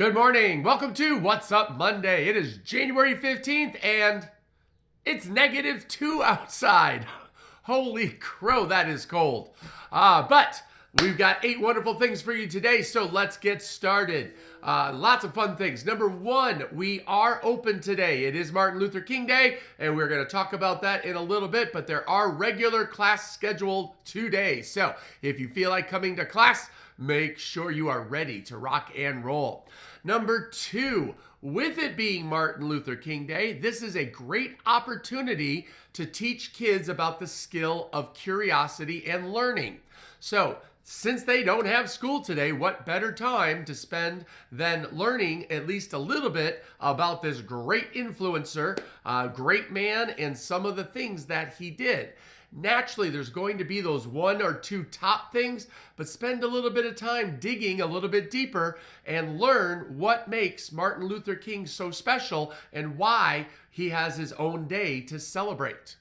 Good morning. Welcome to What's Up Monday. It is January 15th and it's -2 outside. Holy crow, that is cold. But we've got 8 wonderful things for you today, so let's get started. Lots of fun things. Number 1, we are open today. It is Martin Luther King Day, and we're going to talk about that in a little bit, but there are regular class scheduled today. So if you feel like coming to class, make sure you are ready to rock and roll. Number 2, with it being Martin Luther King Day, this is a great opportunity to teach kids about the skill of curiosity and learning. So, since they don't have school today, what better time to spend than learning at least a little bit about this great influencer, great man, and some of the things that he did. Naturally, there's going to be those 1 or 2 top things, but spend a little bit of time digging a little bit deeper and learn what makes Martin Luther King so special and why he has his own day to celebrate.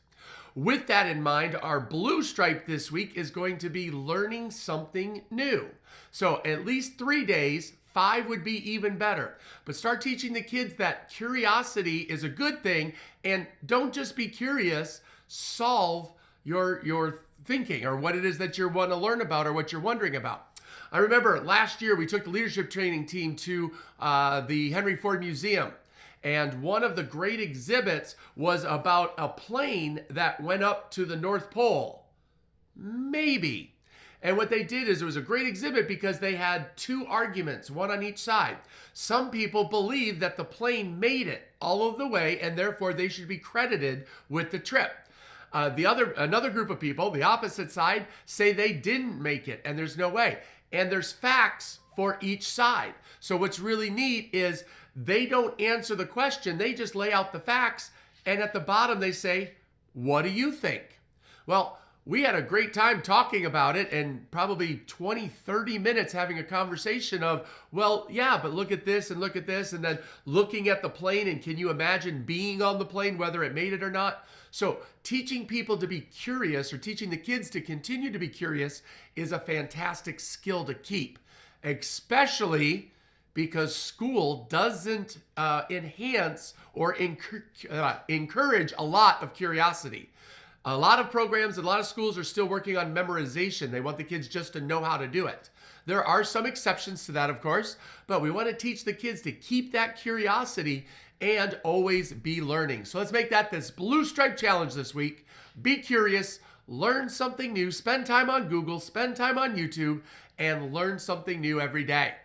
With that in mind, our blue stripe this week is going to be learning something new. So at least 3 days, 5 would be even better. But start teaching the kids that curiosity is a good thing, and don't just be curious, solve your thinking or what it is that you want to learn about or what you're wondering about. I remember last year we took the leadership training team to the Henry Ford Museum. And one of the great exhibits was about a plane that went up to the North Pole. Maybe. And what they did is it was a great exhibit because they had 2 arguments, one on each side. Some people believe that the plane made it all of the way and therefore they should be credited with the trip. Another group of people, the opposite side, say they didn't make it and there's no way. And there's facts for each side. So what's really neat is they don't answer the question, they just lay out the facts, and at the bottom they say, what do you think? Well, we had a great time talking about it and probably 20, 30 minutes having a conversation of, well, yeah, but look at this and look at this, and then looking at the plane, and can you imagine being on the plane, whether it made it or not? So teaching people to be curious, or teaching the kids to continue to be curious, is a fantastic skill to keep, especially because school doesn't enhance or encourage a lot of curiosity. A lot of programs, a lot of schools are still working on memorization. They want the kids just to know how to do it. There are some exceptions to that, of course, but we want to teach the kids to keep that curiosity and always be learning. So let's make that this blue stripe challenge this week. Be curious, learn something new, spend time on Google, spend time on YouTube, and learn something new every day.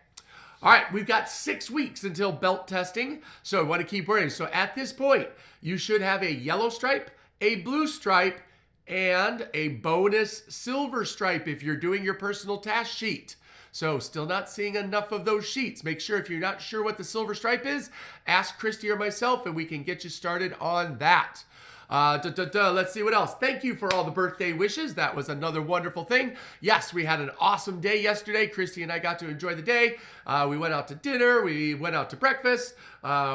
All right, we've got 6 weeks until belt testing, so I want to keep working. So at this point, you should have a yellow stripe, a blue stripe, and a bonus silver stripe if you're doing your personal task sheet. So still not seeing enough of those sheets. Make sure if you're not sure what the silver stripe is, ask Christy or myself and we can get you started on that. Let's see what else. Thank you for all the birthday wishes. That was another wonderful thing. Yes, we had an awesome day yesterday. Christy and I got to enjoy the day. We went out to dinner. We went out to breakfast.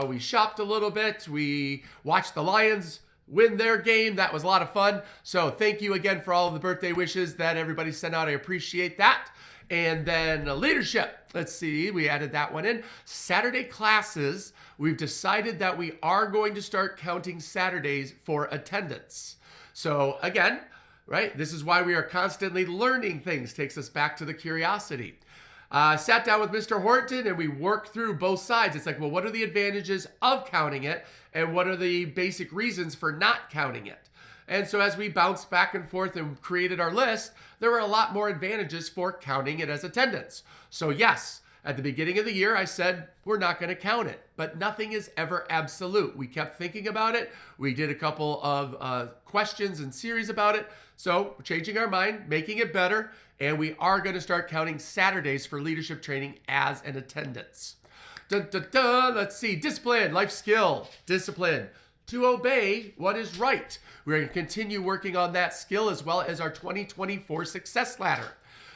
We shopped a little bit. We watched the Lions win their game. That was a lot of fun. So thank you again for all of the birthday wishes that everybody sent out. I appreciate that. And then leadership. Let's see, we added that one in. Saturday classes, we've decided that we are going to start counting Saturdays for attendance. So again, right, this is why we are constantly learning things. Takes us back to the curiosity. Sat down with Mr. Horton and we worked through both sides. It's like, well, what are the advantages of counting it? And what are the basic reasons for not counting it? And so as we bounced back and forth and created our list, there were a lot more advantages for counting it as attendance. So yes, at the beginning of the year, I said, we're not going to count it, but nothing is ever absolute. We kept thinking about it. We did a couple of questions and series about it. So we're changing our mind, making it better, and we are going to start counting Saturdays for leadership training as an attendance. Let's see, discipline, life skill, discipline. To obey what is right. We're going to continue working on that skill as well as our 2024 success ladder.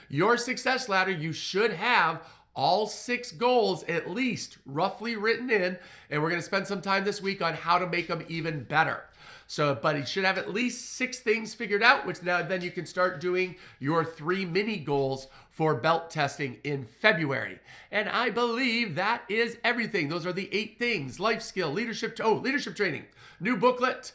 Your success ladder, you should have all 6 goals at least roughly written in, and we're going to spend some time this week on how to make them even better. So, but he should have at least 6 things figured out, which now then you can start doing your 3 mini goals for belt testing in February. And I believe that is everything. Those are the 8 things: life skill, leadership training, new booklet.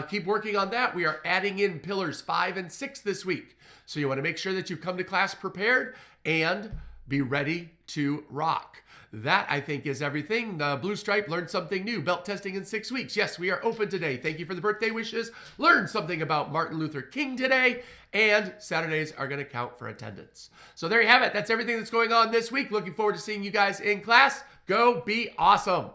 Keep working on that. We are adding in pillars 5 and 6 this week. So you want to make sure that you come to class prepared and be ready to rock. That, I think, is everything. The Blue Stripe learned something new. Belt testing in 6 weeks. Yes, we are open today. Thank you for the birthday wishes. Learned something about Martin Luther King today. And Saturdays are going to count for attendance. So there you have it. That's everything that's going on this week. Looking forward to seeing you guys in class. Go be awesome.